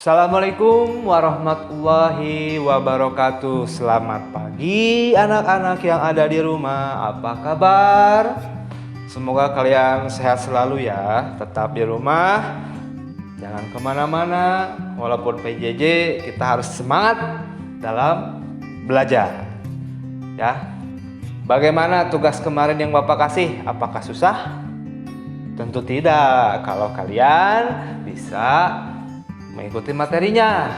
Assalamualaikum warahmatullahi wabarakatuh. Selamat pagi anak-anak yang ada di rumah. Apa kabar? Semoga kalian sehat selalu ya. Tetap di rumah, jangan kemana-mana. Walaupun PJJ, kita harus semangat dalam belajar ya. Bagaimana tugas kemarin yang Bapak kasih? Apakah susah? Tentu tidak. Kalau kalian bisa mengikuti materinya.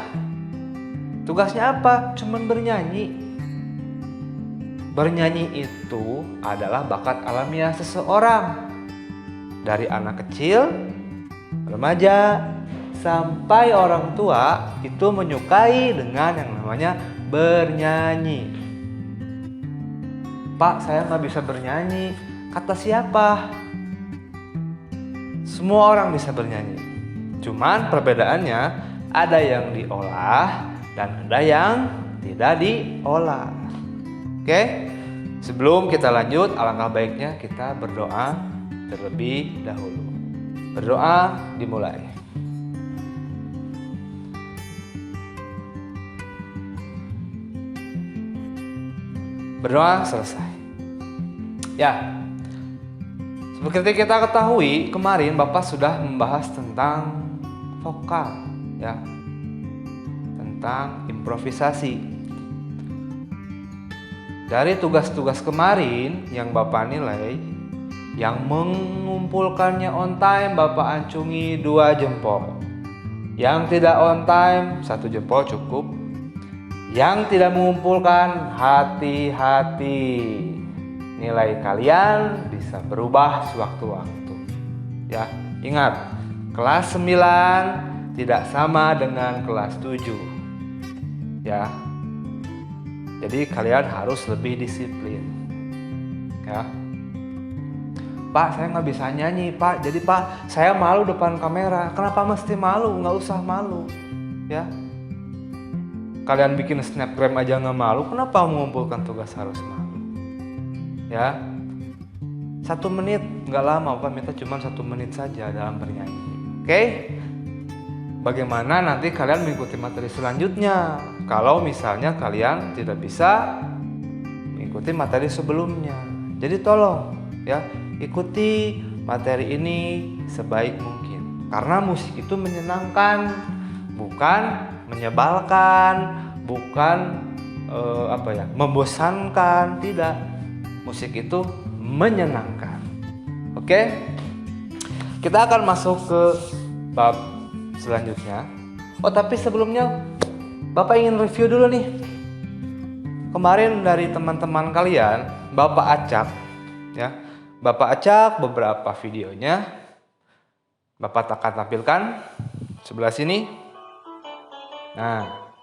Tugasnya apa? Cuman bernyanyi. Bernyanyi itu adalah bakat alamiah seseorang. Dari anak kecil, remaja, sampai orang tua itu menyukai dengan yang namanya bernyanyi. Pak, saya nggak bisa bernyanyi. Kata siapa? Semua orang bisa bernyanyi. Cuman perbedaannya ada yang diolah dan ada yang tidak diolah. Oke? Sebelum kita lanjut, alangkah baiknya kita berdoa terlebih dahulu. Berdoa dimulai. Berdoa selesai. Ya. Seperti kita ketahui, kemarin Bapak sudah membahas tentang vokal ya, tentang improvisasi. Dari tugas-tugas kemarin yang Bapak nilai, yang mengumpulkannya on time Bapak acungi 2 jempol. Yang tidak on time 1 jempol cukup. Yang tidak mengumpulkan, hati-hati. Nilai kalian bisa berubah sewaktu-waktu. Ya, ingat, kelas 9 tidak sama dengan kelas 7. Ya. Jadi kalian harus lebih disiplin. Ya. Pak, saya nggak bisa nyanyi, Pak. Jadi Pak, saya malu depan kamera. Kenapa mesti malu? Nggak usah malu. Ya. Kalian bikin snapgram aja nggak malu, kenapa mengumpulkan tugas harus malu? Ya, 1 menit nggak lama, Pak minta cuma 1 menit saja dalam bernyanyi. Oke? Bagaimana nanti kalian mengikuti materi selanjutnya? Kalau misalnya kalian tidak bisa mengikuti materi sebelumnya, jadi tolong ya ikuti materi ini sebaik mungkin. Karena musik itu menyenangkan, bukan menyebalkan, bukan membosankan, tidak. Musik itu menyenangkan. Oke? Kita akan masuk ke bab selanjutnya. Oh, tapi sebelumnya Bapak ingin review dulu nih. Kemarin dari teman-teman kalian, Bapak acak ya. Bapak acak beberapa videonya. Bapak akan tampilkan sebelah sini. Nah,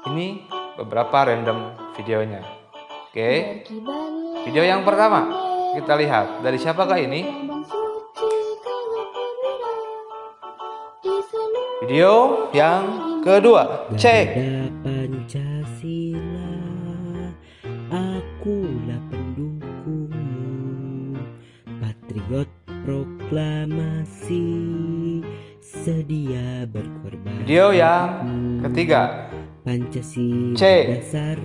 ini beberapa random videonya. Oke, video yang pertama kita lihat dari siapakah ini? Video yang kedua, cek. Pancasila, akulah pendukungmu, patriot proklamasi, sedia berkorban. Video yang ketiga, Pancasila cek. dasar.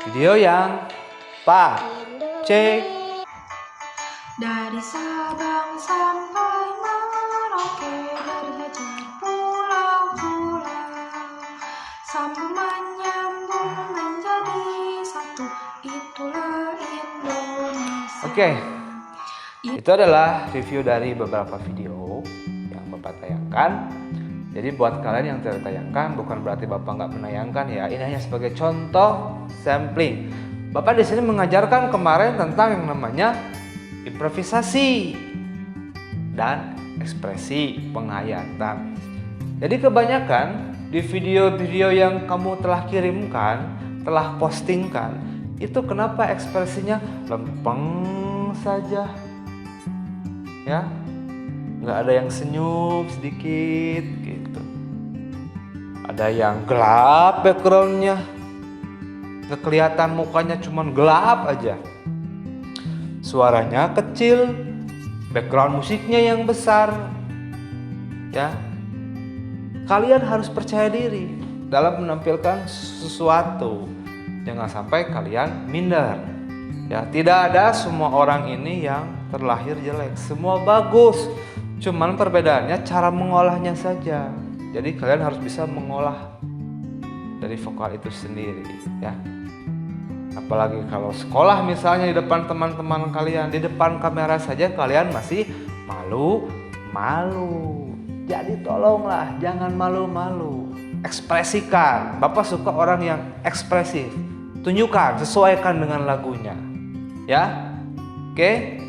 Video yang Pa, cek. Dari Sabang sampai Merauke, dari Aceh pulau-pulau, sambung menyambung menjadi satu, itulah Indonesia. Oke, itu adalah review dari beberapa video yang Bapak tayangkan. Jadi buat kalian yang tidak tayangkan, bukan berarti Bapak nggak menayangkan ya. Ini hanya sebagai contoh sampling. Bapak di sini mengajarkan kemarin tentang yang namanya improvisasi dan ekspresi penghayatan. Jadi kebanyakan di video-video yang kamu telah kirimkan, telah postingkan, itu kenapa ekspresinya lempeng saja? Ya, nggak ada yang senyum sedikit gitu. Ada yang gelap backgroundnya, nggak kelihatan mukanya, cuman gelap aja. Suaranya kecil, background musiknya yang besar. Ya, kalian harus percaya diri dalam menampilkan sesuatu. Jangan sampai kalian minder. Ya, tidak ada semua orang ini yang terlahir jelek. Semua bagus. Cuman perbedaannya cara mengolahnya saja. Jadi kalian harus bisa mengolah dari vokal itu sendiri, ya. Apalagi kalau sekolah misalnya di depan teman-teman kalian, di depan kamera saja kalian masih malu. Jadi tolonglah jangan malu-malu. Ekspresikan. Bapak suka orang yang ekspresif. Tunjukkan, sesuaikan dengan lagunya. Ya. Oke.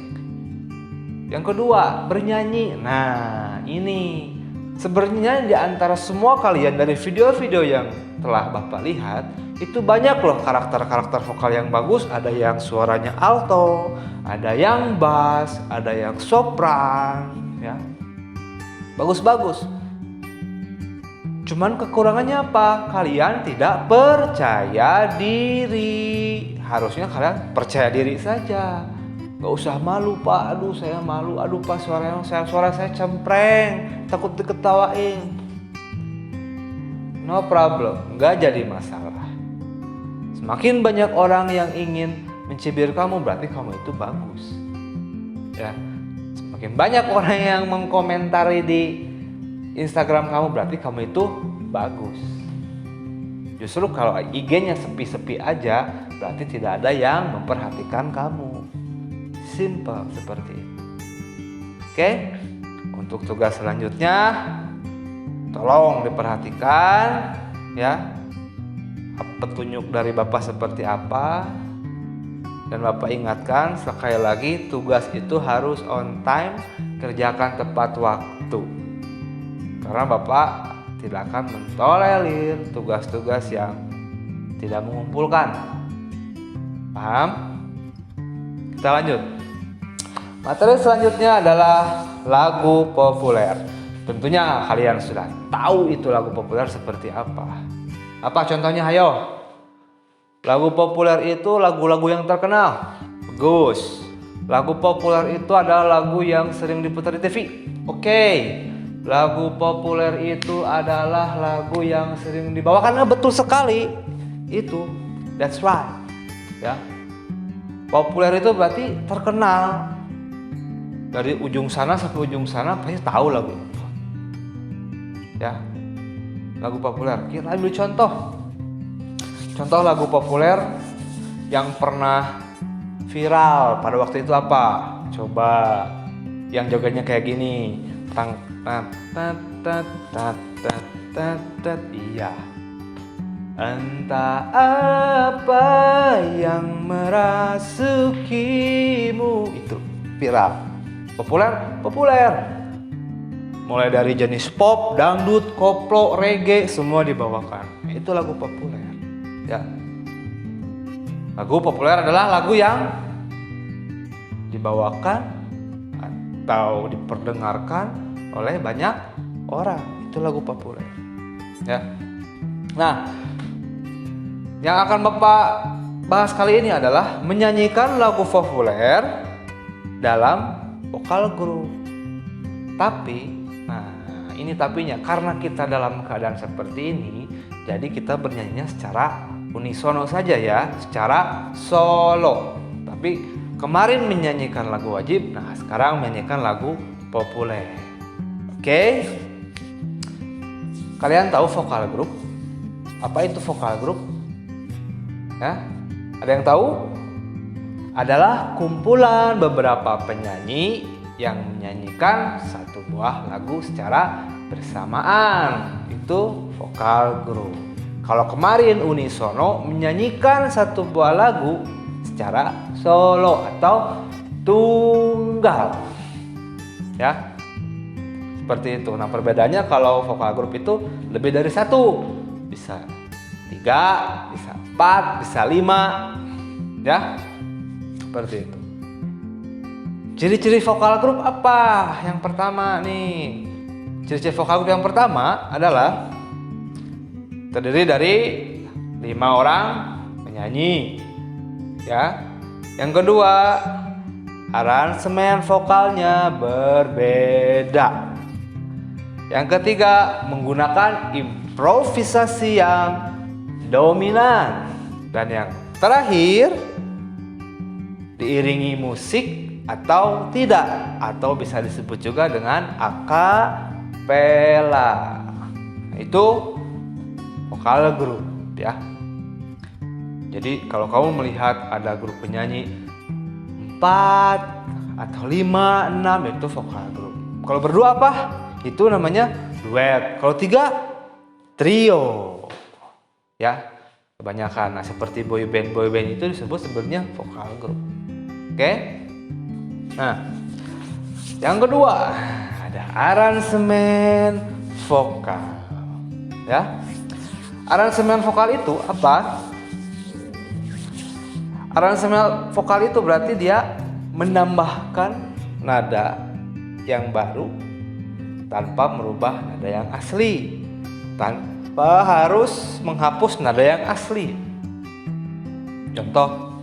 Yang kedua, bernyanyi. Nah, ini sebenarnya di antara semua kalian dari video-video yang telah Bapak lihat, itu banyak loh karakter-karakter vokal yang bagus. Ada yang suaranya alto, ada yang bass, ada yang sopran, ya. Bagus-bagus. Cuman kekurangannya apa? Kalian tidak percaya diri. Harusnya kalian percaya diri saja. Gak usah malu, Pak. Aduh, saya malu. Aduh, Pak, suara saya cempreng. Takut diketawain. No problem, gak jadi masalah. Semakin banyak orang yang ingin mencibir kamu, berarti kamu itu bagus. Ya, semakin banyak orang yang mengkomentari di Instagram kamu, berarti kamu itu bagus. Justru kalau IG-nya sepi-sepi aja, berarti tidak ada yang memperhatikan kamu. Simple seperti itu. Oke, untuk tugas selanjutnya, tolong diperhatikan, ya. Petunjuk dari Bapak seperti apa. Dan Bapak ingatkan sekali lagi, tugas itu harus on time, kerjakan tepat waktu. Karena Bapak tidak akan mentolerir tugas-tugas yang tidak mengumpulkan. Paham? Kita lanjut. Materi selanjutnya adalah lagu populer. Tentunya kalian sudah tahu itu lagu populer seperti apa. Apa contohnya? Ayo. Lagu populer itu lagu-lagu yang terkenal. Bagus. Lagu populer itu adalah lagu yang sering diputar di TV. Oke. Lagu populer itu adalah lagu yang sering dibawakan. Betul sekali. Itu. That's right. Ya. Populer itu berarti terkenal. Dari ujung sana sampai ujung sana pasti tahu lagu itu. Ya. Lagu populer. Kita ambil contoh. Contoh lagu populer yang pernah viral pada waktu itu apa? Coba. Yang jogetnya kayak gini. Tang tat tat tat tat tat tat tat. Iya. Entah apa yang merasukimu. Itu viral. Populer. Mulai dari jenis pop, dangdut, koplo, reggae, semua dibawakan. Itu lagu populer. Ya. Lagu populer adalah lagu yang dibawakan atau diperdengarkan oleh banyak orang. Itu lagu populer. Ya. Nah, yang akan Bapak bahas kali ini adalah menyanyikan lagu populer dalam vokal group. Tapi ini tapinya, karena kita dalam keadaan seperti ini, jadi kita bernyanyinya secara unisono saja ya, secara solo. Tapi kemarin menyanyikan lagu wajib, nah sekarang menyanyikan lagu populer. Oke? Kalian tahu vokal group? Apa itu vokal group? Ya? Ada yang tahu? Adalah kumpulan beberapa penyanyi yang menyanyikan satu buah lagu secara bersamaan. Itu vokal group. Kalau kemarin unisono menyanyikan satu buah lagu secara solo atau tunggal. Ya. Seperti itu. Nah, perbedaannya kalau vokal group itu lebih dari satu. Bisa 3, bisa 4, bisa 5. Ya. Seperti itu. Ciri-ciri vokal group apa? Yang pertama nih. Ciri-ciri vokal group yang pertama adalah terdiri dari 5 orang penyanyi. Ya. Yang kedua, aransemen vokalnya berbeda. Yang ketiga, menggunakan improvisasi yang dominan. Dan yang terakhir, diiringi musik atau tidak, atau bisa disebut juga dengan akapela. Itu vokal grup ya. Jadi kalau kamu melihat ada grup penyanyi 4 atau 5, 6 itu vokal grup. Kalau berdua apa? Itu namanya duet. Kalau 3 trio. Ya, kebanyakan. Nah, seperti boy band itu disebut sebenarnya vokal grup. Oke? Nah, yang kedua ada aransemen vokal. Ya. Aransemen vokal itu apa? Aransemen vokal itu berarti dia menambahkan nada yang baru tanpa merubah nada yang asli, tanpa harus menghapus nada yang asli. Contoh,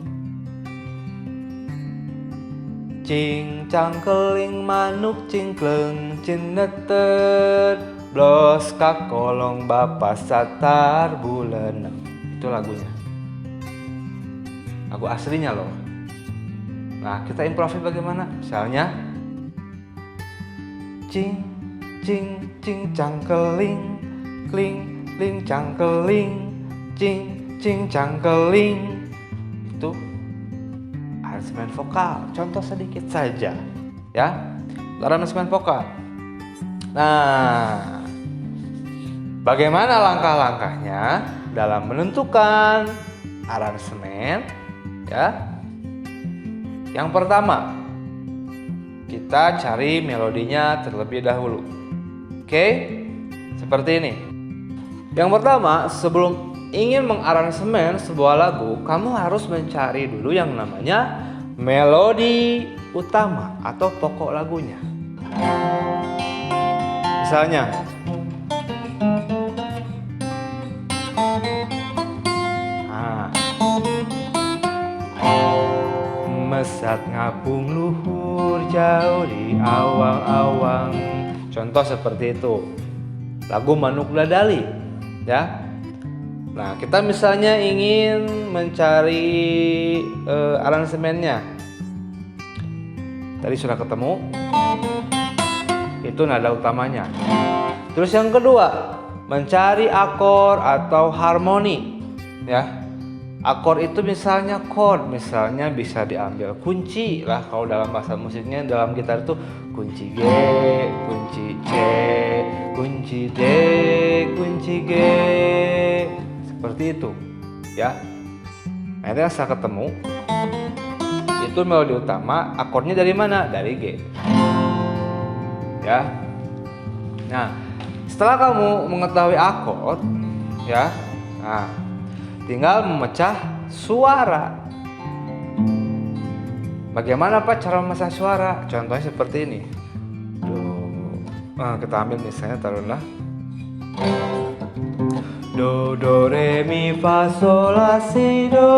cing cangkeling manuk cingkleng cineter blos kakolong bapa satar bulan. Itu lagunya, lagu aslinya loh. Nah, kita improv bagaimana? Misalnya cing cing cing cangkeling kling kling cangkeling cing cing cangkeling. Itu aransemen vokal. Contoh sedikit saja ya, aransemen vokal. Nah, bagaimana langkah-langkahnya dalam menentukan aransemen ya? Yang pertama, kita cari melodinya terlebih dahulu. Oke? Seperti ini. Yang pertama, sebelum ingin mengaransemen sebuah lagu, kamu harus mencari dulu yang namanya melodi utama atau pokok lagunya. Misalnya, mesat ngapung luhur jauh di awang-awang. Contoh seperti itu. Lagu Manuk Dadali ya. Nah, kita misalnya ingin mencari aransemennya. Tadi sudah ketemu. Itu nada utamanya. Terus yang kedua, mencari akor atau harmoni ya. Akor itu misalnya chord, misalnya bisa diambil kunci lah kalau dalam bahasa musiknya, dalam gitar itu kunci G, kunci C, kunci D, kunci G, seperti itu ya. Nah, itu yang saya ketemu, itu melodi utama. Akornya dari mana? Dari G ya. Nah, setelah kamu mengetahui akor ya, nah tinggal memecah suara. Bagaimana Pak cara memecah suara? Contohnya seperti ini. Kita ambil misalnya, taruhlah do do re mi fa sol la si do.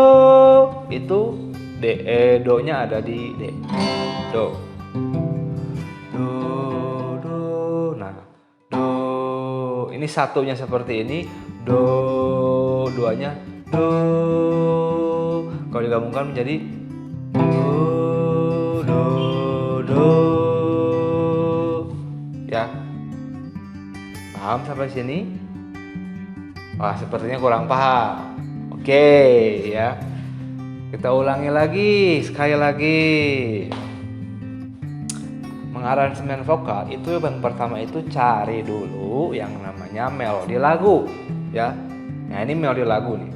Itu D, do nya ada di D. Do. Do do. Nah, do. Ini satunya seperti ini. Do, duanya do. Kalau digabungkan menjadi do do do ya. Paham sampai sini? Wah, sepertinya kurang paham. Oke ya, kita ulangi lagi sekali lagi. Mengaransemen vokal itu yang pertama itu cari dulu yang namanya melodi lagu ya. Nah, ini melodi lagu nih.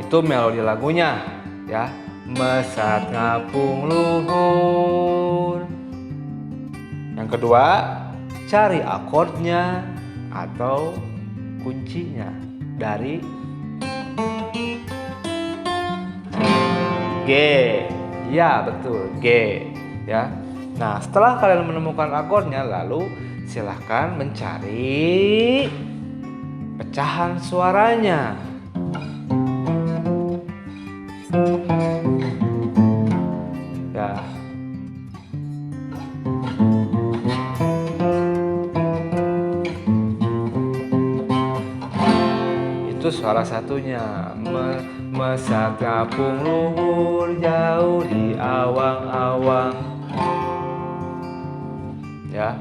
Itu melodi lagunya ya. Mesat ngapung luhur. Yang kedua, cari akordnya atau kuncinya dari G. Ya, betul, G ya. Nah, setelah kalian menemukan akordnya, lalu silahkan mencari pecahan suaranya. Ya. Itu suara satunya. Mesat ngapung luhur jauh di awang-awang. Ya.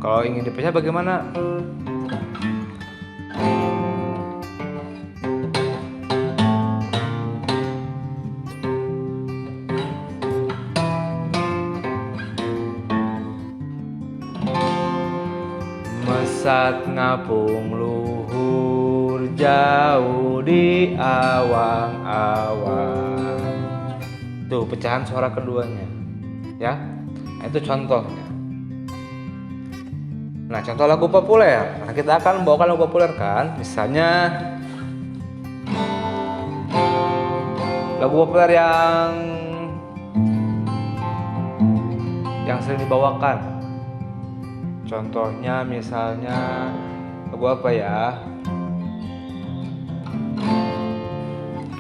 Kalau ingin dipecah bagaimana? Mesat ngapung luhur jauh di awang-awang. Tuh pecahan suara keduanya. Ya. Nah, itu contohnya. Nah, contoh lagu populer. Nah, kita akan membawakan lagu populer kan. Misalnya lagu populer yang sering dibawakan. Contohnya misalnya lagu apa ya?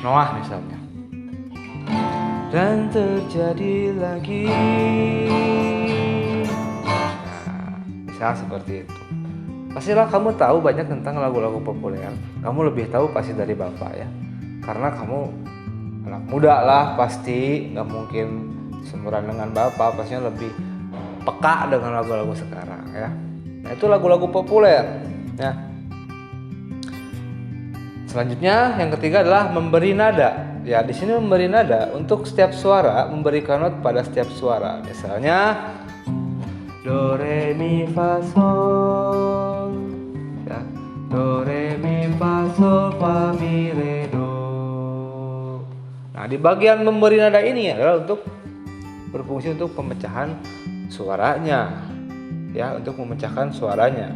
Noah misalnya. Dan terjadi lagi. Nah, seperti itu. Pastilah kamu tahu banyak tentang lagu-lagu populer. Kamu lebih tahu pasti dari Bapak ya. Karena kamu anak muda lah pasti, nggak mungkin seumuran dengan Bapak. Pastinya lebih peka dengan lagu-lagu sekarang ya. Nah, itu lagu-lagu populer ya. Selanjutnya yang ketiga adalah memberi nada. Ya, di sini memberi nada untuk setiap suara, memberikan not pada setiap suara. Misalnya do re mi fa sol, ya. Do re mi fa sol fa mi re do. Nah, di bagian memberi nada ini adalah untuk berfungsi untuk pemecahan suaranya, ya, untuk memecahkan suaranya.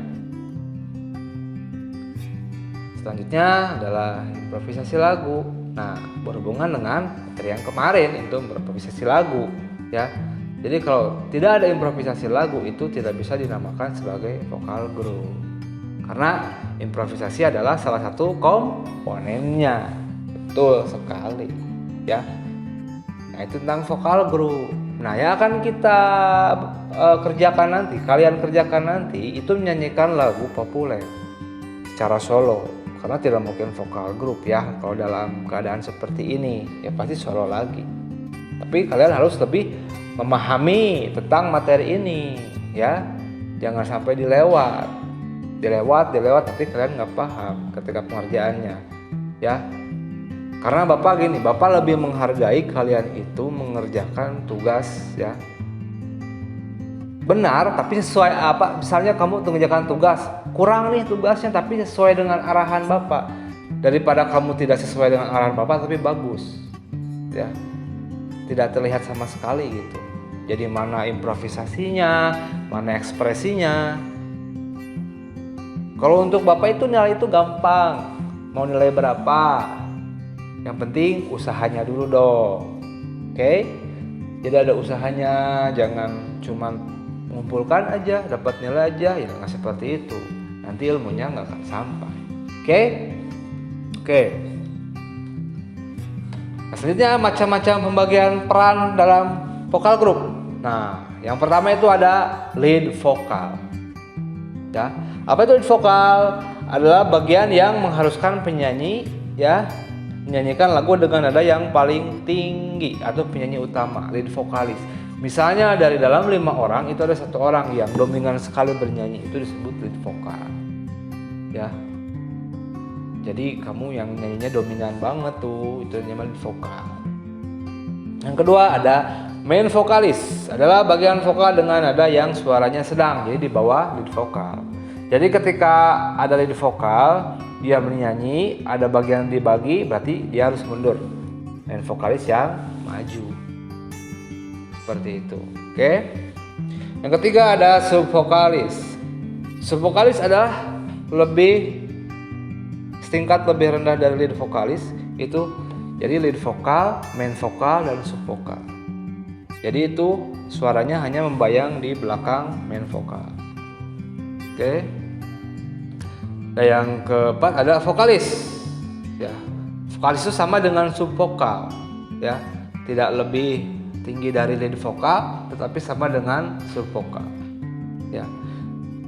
Selanjutnya adalah improvisasi lagu. Nah, berhubungan dengan materi yang kemarin itu improvisasi lagu, ya. Jadi kalau tidak ada improvisasi lagu itu tidak bisa dinamakan sebagai vokal group. Karena improvisasi adalah salah satu komponennya. Betul sekali, ya. Nah, itu tentang vokal group. Nah, yang akan kita kerjakan nanti, kalian kerjakan nanti itu menyanyikan lagu populer secara solo. Karena tidak mungkin vokal group ya. Kalau dalam keadaan seperti ini, ya pasti solo lagi. Tapi kalian harus lebih memahami tentang materi ini, ya. Jangan sampai dilewat nanti kalian nggak paham ketika pengerjaannya, ya. Karena Bapak gini, Bapak lebih menghargai kalian itu mengerjakan tugas, ya. Benar, tapi sesuai apa? Misalnya kamu mengerjakan tugas, kurang nih tugasnya, tapi sesuai dengan arahan Bapak. Daripada kamu tidak sesuai dengan arahan Bapak, tapi bagus, ya. Tidak terlihat sama sekali gitu. Jadi mana improvisasinya, mana ekspresinya. Kalau untuk Bapak itu nilai itu gampang. Mau nilai berapa? Yang penting usahanya dulu dong. Oke? Jadi ada usahanya, jangan cuma mengumpulkan aja, dapat nilai aja, ya nggak seperti itu. Nanti ilmunya nggak akan sampai. Oke? Oke. Nah, selanjutnya macam-macam pembagian peran dalam vokal group. Nah, yang pertama itu ada lead vokal. Ya, apa itu lead vokal? Adalah bagian yang mengharuskan penyanyi, ya, menyanyikan lagu dengan nada yang paling tinggi atau penyanyi utama, lead vokalis. Misalnya dari dalam 5 orang itu ada 1 orang yang dominan sekali bernyanyi, itu disebut lead vokal. Ya. Jadi kamu yang nyanyinya dominan banget tuh, itu namanya lead vokal. Yang kedua ada main vokalis, adalah bagian vokal dengan nada yang suaranya sedang, jadi di bawah lead vokal. Jadi ketika ada lead vokal, dia menyanyi, ada bagian dibagi, berarti dia harus mundur. Main vokalis yang maju. Seperti itu. Oke. Yang ketiga ada subvokalis. Subvokalis adalah tingkat lebih rendah dari lead vokalis, itu jadi lead vokal, main vokal, dan subvokal. Jadi itu suaranya hanya membayang di belakang main vokal. Oke. Dan yang keempat ada vokalis. Ya. Vokalis itu sama dengan subvokal, ya. Tidak lebih tinggi dari lead vokal, tetapi sama dengan subvokal. Ya.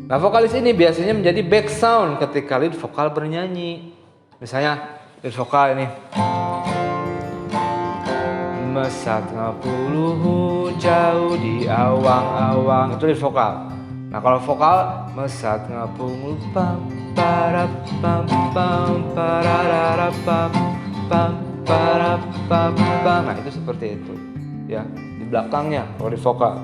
Nah, vokalis ini biasanya menjadi back sound ketika lead vokal bernyanyi. Misalnya lead vokal ini. Mesat ngapuluhu jauh di awang-awang, itu lead vokal. Nah, kalau vokal mesat ngapungul pam parap pam pam pararara pam pam parap pam pam. Nah, itu seperti itu. Ya, di belakangnya kalau di vokal.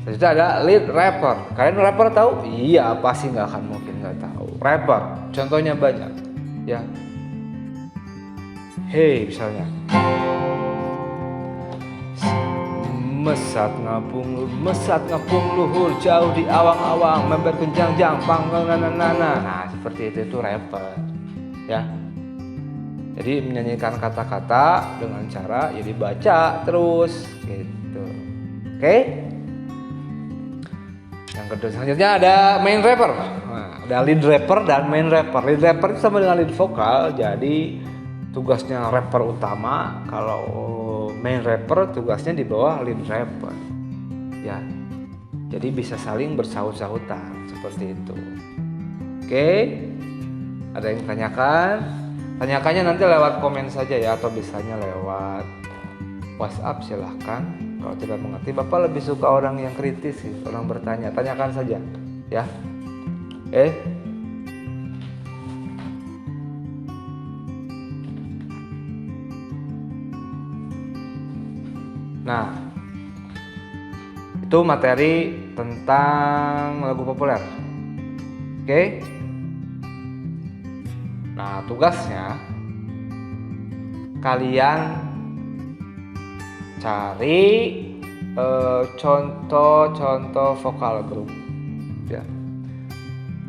Selanjutnya ada lead rapper. Kalian rapper tahu? Iya, pasti nggak akan mungkin nggak tahu. Rapper, contohnya banyak. Ya, hey misalnya. Mesat ngapung luhur jauh di awang-awang member kenjang-jang pangganganana. Nah, seperti itu rapper. Ya. Jadi menyanyikan kata-kata dengan cara ya dibaca terus gitu. Oke? Yang kedua selanjutnya ada main rapper. Nah, ada lead rapper dan main rapper. Lead rapper itu sama dengan lead vokal, jadi tugasnya rapper utama, kalau main rapper tugasnya di bawah lead rapper. Ya. Jadi bisa saling bersaut-sautan seperti itu. Oke? Ada yang tanyakan? Tanyakannya nanti lewat komen saja ya, atau bisanya lewat WhatsApp, silahkan. Kalau tidak mengerti, Bapak lebih suka orang yang kritis sih, orang bertanya. Tanyakan saja ya. Nah, itu materi tentang lagu populer. Oke? Nah, tugasnya kalian cari contoh-contoh vokal grup. Ya.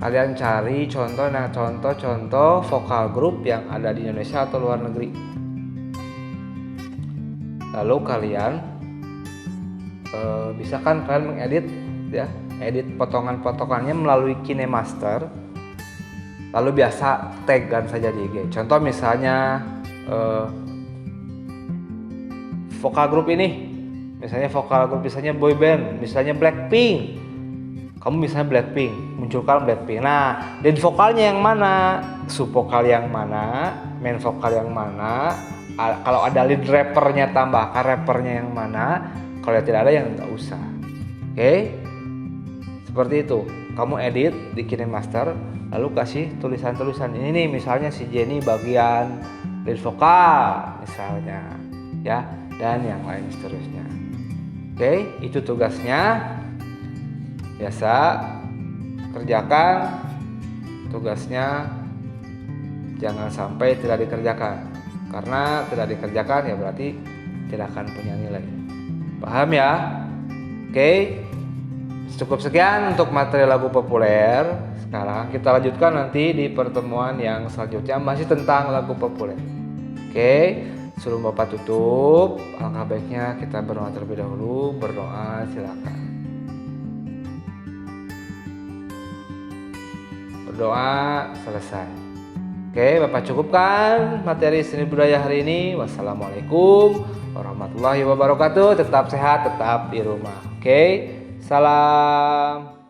Kalian cari contoh vokal grup yang ada di Indonesia atau luar negeri. Lalu kalian bisa kan kalian mengedit, ya, edit potongan-potongannya melalui KineMaster. Lalu biasa tagkan saja di IG. Contoh misalnya vokal grup ini, misalnya vokal grup misalnya boy band, misalnya Blackpink. Kamu misalnya Blackpink, munculkan Blackpink. Nah, lead vokalnya yang mana, sub vokal yang mana, main vokal yang mana. Kalau ada lead rappernya tambahkan rappernya yang mana. Kalau tidak ada yang nggak usah. Oke? Seperti itu. Kamu edit di KineMaster, lalu kasih tulisan-tulisan. Ini nih misalnya si Jenny bagian lead vokal misalnya, ya, dan yang lain seterusnya. Oke, itu tugasnya. Biasa kerjakan tugasnya, jangan sampai tidak dikerjakan. Karena tidak dikerjakan ya berarti tidak akan punya nilai. Paham ya? Oke. Cukup sekian untuk materi lagu populer. Sekarang kita lanjutkan nanti di pertemuan yang selanjutnya masih tentang lagu populer. Oke, sebelum Bapak tutup, alangkah baiknya kita berdoa terlebih dahulu. Berdoa silakan. Berdoa selesai. Oke, Bapak cukupkan materi seni budaya hari ini. Wassalamualaikum warahmatullahi wabarakatuh. Tetap sehat, tetap di rumah. Oke, salam.